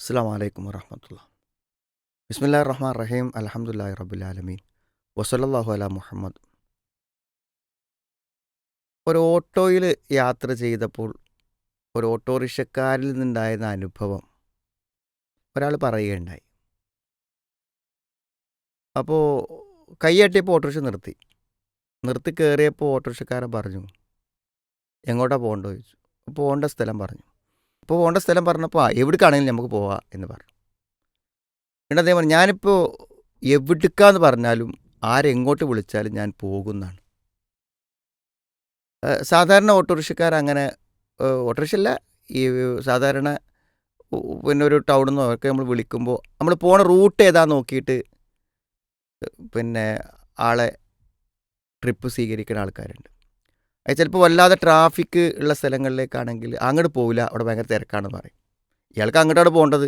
അസ്സലാമു അലൈക്കും വറഹ്മത്തുള്ളാഹി. ബിസ്മില്ലാഹിർ റഹ്മാനിർ റഹീം. അൽഹംദുലില്ലാഹി റബ്ബിൽ ആലമീൻ. വസല്ലല്ലാഹു അലാ മുഹമ്മദ്. ഒരു ഓട്ടോയിൽ യാത്ര ചെയ്തപ്പോൾ ഒരു ഓട്ടോറിക്ഷക്കാരിൽ നിന്നുണ്ടായിരുന്ന അനുഭവം ഒരാൾ പറയുകയുണ്ടായി. അപ്പോൾ കൈയ്യട്ടിയപ്പോൾ ഓട്ടോറിക്ഷ നിർത്തി. നിർത്തി കയറിയപ്പോൾ ഓട്ടോറിക്ഷക്കാരൻ പറഞ്ഞു, എങ്ങോട്ടാ പോകേണ്ടത് ചോദിച്ചു. പോകേണ്ട സ്ഥലം പറഞ്ഞു. അപ്പോൾ പോകേണ്ട സ്ഥലം പറഞ്ഞപ്പോൾ എവിടേക്കാണെങ്കിലും നമുക്ക് പോവാം എന്ന് പറഞ്ഞു. എന്നിട്ട് അദ്ദേഹം പറഞ്ഞു, ഞാനിപ്പോൾ എവിടേക്കാന്ന് പറഞ്ഞാലും ആരെങ്ങോട്ട് വിളിച്ചാലും ഞാൻ പോകുന്നതാണ്. സാധാരണ ഓട്ടോറിക്ഷക്കാരങ്ങനെ ഓട്ടോറിക്ഷയല്ല, ഈ സാധാരണ പിന്നെ ഒരു ടൗണിൽ നിന്നോ ഒക്കെ നമ്മൾ വിളിക്കുമ്പോൾ നമ്മൾ പോണ റൂട്ട് ഏതാന്ന് നോക്കിയിട്ട് പിന്നെ ആളെ ട്രിപ്പ് സ്വീകരിക്കുന്ന ആൾക്കാരുണ്ട്. അത് ചിലപ്പോൾ വല്ലാതെ ട്രാഫിക് ഉള്ള സ്ഥലങ്ങളിലേക്കാണെങ്കിൽ അങ്ങോട്ട് പോവില്ല, അവിടെ ഭയങ്കര തിരക്കാണെന്ന് പറയും. ഇയാൾക്ക് അങ്ങോട്ടാണ് പോകേണ്ടത്,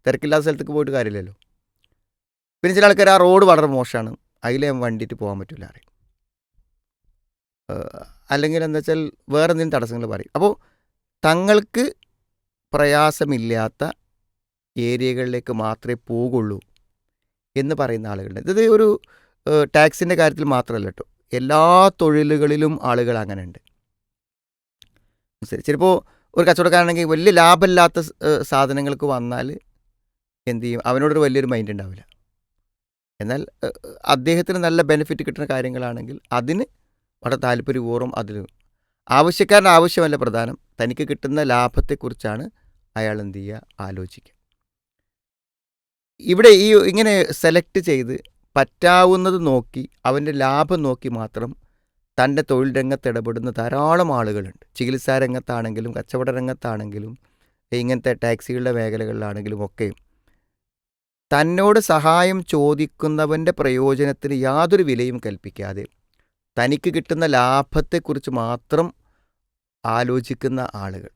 തിരക്കില്ലാത്ത സ്ഥലത്തേക്ക് പോയിട്ട് കാര്യമില്ലല്ലോ. പിന്നെ ചില ആൾക്കാർ ആ റോഡ് വളരെ മോശമാണ്, അതിലെ വണ്ടിയിട്ട് പോകാൻ പറ്റില്ല അറിയും. അല്ലെങ്കിൽ എന്താ വെച്ചാൽ വേറെ എന്തെങ്കിലും തടസ്സങ്ങൾ പറയും. അപ്പോൾ തങ്ങൾക്ക് പ്രയാസമില്ലാത്ത ഏരിയകളിലേക്ക് മാത്രമേ പോകുള്ളൂ എന്ന് പറയുന്ന ആളുകളുണ്ട്. ഇത് ഒരു ടാക്സിൻ്റെ കാര്യത്തിൽ മാത്രമല്ല കേട്ടോ, എല്ലാ തൊഴിലുകളിലും ആളുകൾ അങ്ങനെ ഉണ്ട്. ശരി, ചിലപ്പോൾ ഒരു കച്ചവടക്കാരാണെങ്കിൽ വലിയ ലാഭമില്ലാത്ത സാധനങ്ങൾക്ക് വന്നാൽ എന്തു ചെയ്യും, അവനോടൊരു വലിയൊരു മൈൻഡ് ഉണ്ടാവില്ല. എന്നാൽ അദ്ദേഹത്തിന് നല്ല ബെനിഫിറ്റ് കിട്ടുന്ന കാര്യങ്ങളാണെങ്കിൽ അതിന് വളരെ താല്പര്യപൂർവ്വം അതിൽ ആവശ്യക്കാരൻ്റെ ആവശ്യമല്ല പ്രധാനം, തനിക്ക് കിട്ടുന്ന ലാഭത്തെക്കുറിച്ചാണ് അയാൾ എന്ത് ചെയ്യുക, ആലോചിക്കുക. ഇവിടെ ഈ ഇങ്ങനെ സെലക്ട് ചെയ്ത് പറ്റാവുന്നത് നോക്കി അവൻ്റെ ലാഭം നോക്കി മാത്രം തൻ്റെ തൊഴിൽ രംഗത്ത് ഇടപെടുന്ന ധാരാളം ആളുകളുണ്ട്. ചികിത്സാ രംഗത്താണെങ്കിലും കച്ചവട രംഗത്താണെങ്കിലും ഇങ്ങനത്തെ ടാക്സികളുടെ മേഖലകളിലാണെങ്കിലും ഒക്കെ തന്നോട് സഹായം ചോദിക്കുന്നവൻ്റെ പ്രയോജനത്തിന് യാതൊരു വിലയും കൽപ്പിക്കാതെ തനിക്ക് കിട്ടുന്ന ലാഭത്തെക്കുറിച്ച് മാത്രം ആലോചിക്കുന്ന ആളുകൾ.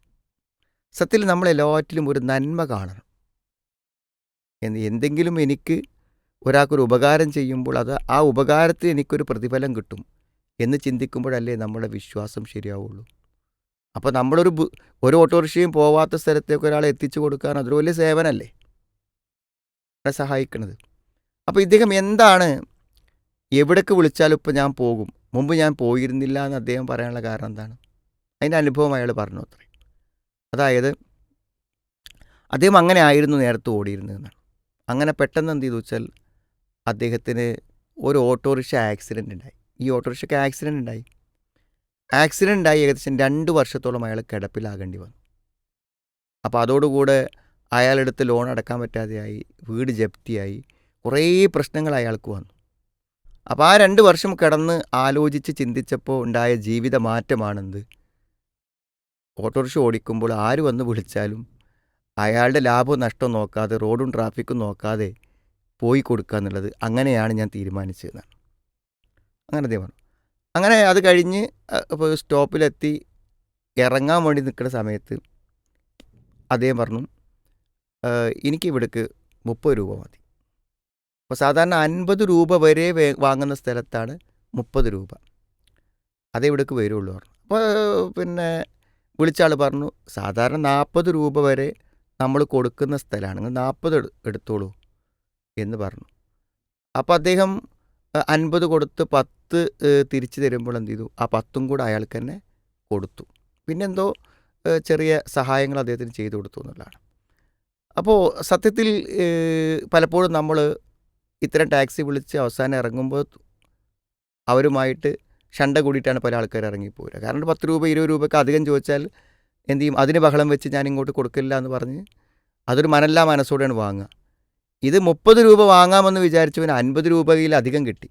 സത്യത്തിൽ നമ്മളെല്ലാറ്റിലും ഒരു നന്മ കാണണം. എന്തെങ്കിലും എനിക്ക് ഒരാൾക്കൊരു ഉപകാരം ചെയ്യുമ്പോൾ അത് ആ ഉപകാരത്തിന് എനിക്കൊരു പ്രതിഫലം കിട്ടും എന്ന് ചിന്തിക്കുമ്പോഴല്ലേ നമ്മുടെ വിശ്വാസം ശരിയാവുള്ളൂ. അപ്പോൾ നമ്മളൊരു ഓട്ടോറിക്ഷയും പോവാത്ത സ്ഥലത്തേക്ക് ഒരാളെ എത്തിച്ചു കൊടുക്കാൻ അതൊരു വലിയ സേവനമല്ലേ സഹായിക്കുന്നത്. അപ്പോൾ ഇദ്ദേഹം എന്താണ് എവിടേക്ക് വിളിച്ചാലും ഇപ്പോൾ ഞാൻ പോകും, മുമ്പ് ഞാൻ പോയിരുന്നില്ല എന്ന് അദ്ദേഹം പറയാനുള്ള കാരണം എന്താണ്? അതിൻ്റെ അനുഭവം അയാൾ പറഞ്ഞു അത്രേ. അതായത് അദ്ദേഹം അങ്ങനെ ആയിരുന്നു നേരത്തെ ഓടിയിരുന്നതെന്നാണ്. അങ്ങനെ പെട്ടെന്ന് എന്ത് ചെയ്തു വെച്ചാൽ അദ്ദേഹത്തിന് ഒരു ഓട്ടോറിക്ഷ ആക്സിഡൻ്റ് ഉണ്ടായി. ഈ ഓട്ടോറിക്ഷയ്ക്ക് ആക്സിഡൻ്റ് ഉണ്ടായി ഏകദേശം 2 വർഷത്തോളം അയാൾ കിടപ്പിലാകേണ്ടി വന്നു. അപ്പോൾ അതോടുകൂടെ അയാളെടുത്ത് ലോൺ അടക്കാൻ പറ്റാതെയായി, വീട് ജപ്തിയായി, കുറേ പ്രശ്നങ്ങൾ അയാൾക്ക് വന്നു. അപ്പോൾ ആ 2 വർഷം കിടന്ന് ആലോചിച്ച് ചിന്തിച്ചപ്പോൾ ഉണ്ടായ ജീവിത മാറ്റമാണെന്ത്, ഓട്ടോറിക്ഷ ഓടിക്കുമ്പോൾ ആര് വന്ന് വിളിച്ചാലും അയാളുടെ ലാഭവും നഷ്ടവും നോക്കാതെ റോഡും ട്രാഫിക്കും നോക്കാതെ പോയി കൊടുക്കുക എന്നുള്ളത്. അങ്ങനെയാണ് ഞാൻ തീരുമാനിച്ചതെന്നാണ്. അങ്ങനെ അദ്ദേഹം പറഞ്ഞു. അങ്ങനെ അത് കഴിഞ്ഞ് ഇപ്പോൾ സ്റ്റോപ്പിലെത്തി ഇറങ്ങാൻ വേണ്ടി നിൽക്കുന്ന സമയത്ത് അദ്ദേഹം പറഞ്ഞു, എനിക്ക് ഇവിടേക്ക് 30 രൂപ മതി. അപ്പോൾ സാധാരണ 50 രൂപ വരെ വാങ്ങുന്ന സ്ഥലത്താണ് 30 രൂപ, അതേ ഇവിടേക്ക് വരുള്ളൂ പറഞ്ഞു. അപ്പോൾ പിന്നെ വിളിച്ച ആൾ പറഞ്ഞു, സാധാരണ 40 രൂപ വരെ നമ്മൾ കൊടുക്കുന്ന സ്ഥലമാണ്, 40 എടുത്തോളൂ എന്ന് പറഞ്ഞു. അപ്പോൾ അദ്ദേഹം 50 കൊടുത്ത് 10 തിരിച്ചു തരുമ്പോൾ എന്ത് ചെയ്തു, ആ 10 കൂടെ അയാൾക്ക് തന്നെ കൊടുത്തു. പിന്നെന്തോ ചെറിയ സഹായങ്ങൾ അദ്ദേഹത്തിന് ചെയ്തു കൊടുത്തു എന്നുള്ളതാണ്. അപ്പോൾ സത്യത്തിൽ പലപ്പോഴും നമ്മൾ ഇത്തരം ടാക്സി വിളിച്ച് അവസാനം ഇറങ്ങുമ്പോൾ അവരുമായിട്ട് ഷണ്ട കൂടിയിട്ടാണ് പല ആൾക്കാർ ഇറങ്ങിപ്പോവുക. കാരണം 10 രൂപ 20 രൂപയ്ക്ക് അധികം ചോദിച്ചാൽ എന്തു ചെയ്യും, അതിന് ബഹളം വെച്ച് ഞാൻ ഇങ്ങോട്ട് കൊടുക്കില്ല എന്ന് പറഞ്ഞ് അതൊരു മനല്ലാ മനസ്സോടെയാണ് വാങ്ങുക. ഇത് 30 രൂപ വാങ്ങാമെന്ന് വിചാരിച്ചവന് 50 രൂപയിൽ അധികം കിട്ടി.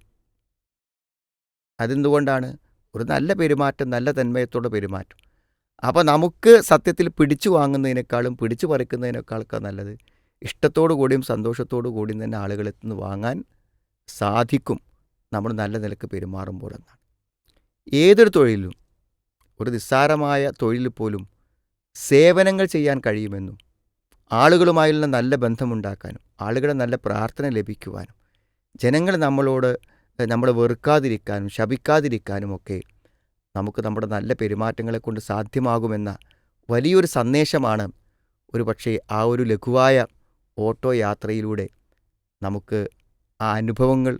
അതെന്തുകൊണ്ടാണ്? ഒരു നല്ല പെരുമാറ്റം, നല്ല തന്മയത്തോടെ പെരുമാറ്റം. അപ്പോൾ നമുക്ക് സത്യത്തിൽ പിടിച്ചു വാങ്ങുന്നതിനേക്കാളും പിടിച്ചു പറിക്കുന്നതിനേക്കാളൊക്കെ നല്ലത് ഇഷ്ടത്തോടു കൂടിയും സന്തോഷത്തോടു കൂടിയും തന്നെ ആളുകളിൽ നിന്ന് വാങ്ങാൻ സാധിക്കും നമ്മൾ നല്ല നിലക്ക് പെരുമാറുമ്പോൾ എന്നാണ്. ഏതൊരു തൊഴിലും, ഒരു നിസ്സാരമായ തൊഴിലിൽ പോലും സേവനങ്ങൾ ചെയ്യാൻ കഴിയുമെന്നും ആളുകളുമായുള്ള നല്ല ബന്ധമുണ്ടാക്കാനും ആളുകളുടെ നല്ല പ്രാർത്ഥന ലഭിക്കുവാനും ജനങ്ങൾ നമ്മളെ വെറുക്കാതിരിക്കാനും ശപിക്കാതിരിക്കാനും ഒക്കെ നമുക്ക് നമ്മുടെ നല്ല പെരുമാറ്റങ്ങളെ കൊണ്ട് സാധ്യമാകുമെന്ന വലിയൊരു സന്ദേശമാണ് ഒരു പക്ഷേ ആ ഒരു ലഘുവായ ഓട്ടോ യാത്രയിലൂടെ നമുക്ക് ആ അനുഭവങ്ങൾ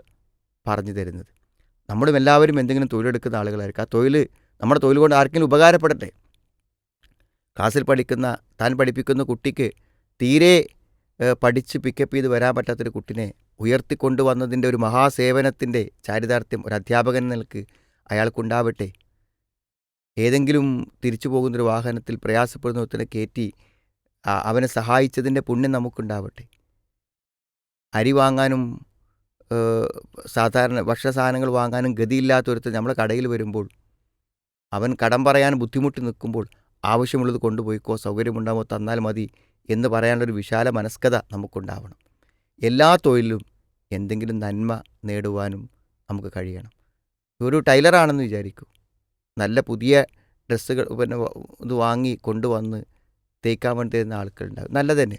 പറഞ്ഞു തരുന്നത്. നമ്മളും എല്ലാവരും എന്തെങ്കിലും തൊഴിലെടുക്കുന്ന ആളുകളായിരിക്കും. ആ തൊഴിൽ നമ്മുടെ തൊഴിൽ കൊണ്ട് ആർക്കെങ്കിലും ഉപകാരപ്പെടട്ടെ. ക്ലാസ്സിൽ താൻ പഠിപ്പിക്കുന്ന കുട്ടിക്ക് തീരെ പഠിച്ച് പിക്കപ്പ് ചെയ്ത് വരാൻ പറ്റാത്തൊരു കുട്ടിനെ ഉയർത്തിക്കൊണ്ടുവന്നതിൻ്റെ ഒരു മഹാസേവനത്തിൻ്റെ ചാരിതാർത്ഥ്യം ഒരു അധ്യാപകൻ നിലക്ക് അയാൾക്കുണ്ടാവട്ടെ. ഏതെങ്കിലും തിരിച്ചു പോകുന്നൊരു വാഹനത്തിൽ പ്രയാസപ്പെടുന്ന ഒരുത്തനെ കയറ്റി അവനെ സഹായിച്ചതിൻ്റെ പുണ്യം നമുക്കുണ്ടാവട്ടെ. അരി വാങ്ങാനും സാധാരണ ഭക്ഷണ സാധനങ്ങൾ വാങ്ങാനും ഗതിയില്ലാത്തൊരുത്തൻ നമ്മുടെ കടയിൽ വരുമ്പോൾ അവൻ കടം പറയാൻ ബുദ്ധിമുട്ടി നിൽക്കുമ്പോൾ ആവശ്യമുള്ളത് കൊണ്ടുപോയിക്കോ, സൗകര്യമുണ്ടാകുമോ തന്നാൽ മതി എന്ന് പറയാനുള്ളൊരു വിശാല മനസ്കത നമുക്കുണ്ടാവണം. എല്ലാ തൊഴിലും എന്തെങ്കിലും നന്മ നേടുവാനും നമുക്ക് കഴിയണം. ഒരു ടൈലറാണെന്ന് വിചാരിക്കൂ, നല്ല പുതിയ ഡ്രസ്സുകൾ ഇത് വാങ്ങി കൊണ്ടുവന്ന് തേക്കാൻ വേണ്ടി തരുന്ന ആൾക്കാരുണ്ടാകും, നല്ലത് തന്നെ.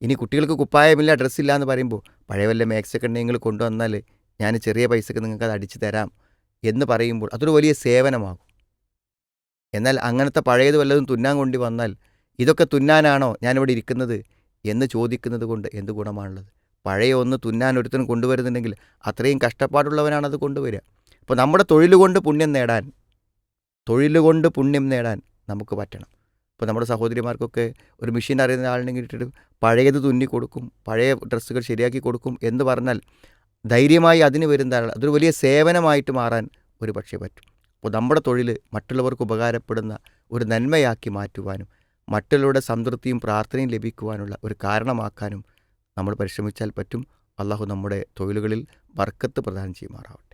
ഇനി കുട്ടികൾക്ക് കുപ്പായമില്ല, ഡ്രസ്സില്ല എന്ന് പറയുമ്പോൾ പഴയ വല്ല മാക്സൊക്കെ ഉണ്ടെങ്കിൽ കൊണ്ടുവന്നാൽ ഞാൻ ചെറിയ പൈസക്ക് നിങ്ങൾക്ക് അത് അടിച്ചു തരാം എന്ന് പറയുമ്പോൾ അതൊരു വലിയ സേവനമാകും. എന്നാൽ അങ്ങനത്തെ പഴയത് വല്ലതും തുന്നാൻ കൊണ്ടു വന്നാൽ ഇതൊക്കെ തുന്നാനാണോ ഞാനിവിടെ ഇരിക്കുന്നത് എന്ന് ചോദിക്കുന്നത് കൊണ്ട് എന്ത് ഗുണമാണുള്ളത്? പഴയ ഒന്ന് തുന്നാൻ ഒരുത്തനും കൊണ്ടുവരുന്നുണ്ടെങ്കിൽ അത്രയും കഷ്ടപ്പാടുള്ളവനാണ് അത് കൊണ്ടുവരിക. അപ്പോൾ നമ്മുടെ തൊഴിൽ കൊണ്ട് പുണ്യം നേടാൻ നമുക്ക് പറ്റണം. ഇപ്പോൾ നമ്മുടെ സഹോദരിമാർക്കൊക്കെ ഒരു മെഷീൻ അറിയുന്ന ആളുണ്ടെങ്കിൽ ഇട്ടിട്ട് പഴയത് തുന്നി കൊടുക്കും, പഴയ ഡ്രസ്സുകൾ ശരിയാക്കി കൊടുക്കും എന്ന് പറഞ്ഞാൽ ധൈര്യമായി അതിന് വരുന്ന ആൾ അതൊരു വലിയ സേവനമായിട്ട് മാറാൻ ഒരു പക്ഷേ പറ്റും. അപ്പോൾ നമ്മുടെ തൊഴിൽ മറ്റുള്ളവർക്ക് ഉപകാരപ്പെടുന്ന ഒരു നന്മയാക്കി മാറ്റുവാനും മറ്റുള്ളവരുടെ സംതൃപ്തിയും പ്രാർത്ഥനയും ലഭിക്കുവാനുള്ള ഒരു കാരണമാക്കാനും നമ്മൾ പരിശ്രമിച്ചാൽ പറ്റും. അള്ളാഹു നമ്മുടെ തൊഴിലുകളിൽ ബർക്കത്ത് പ്രദാനം ചെയ്യുമാറാവട്ടെ.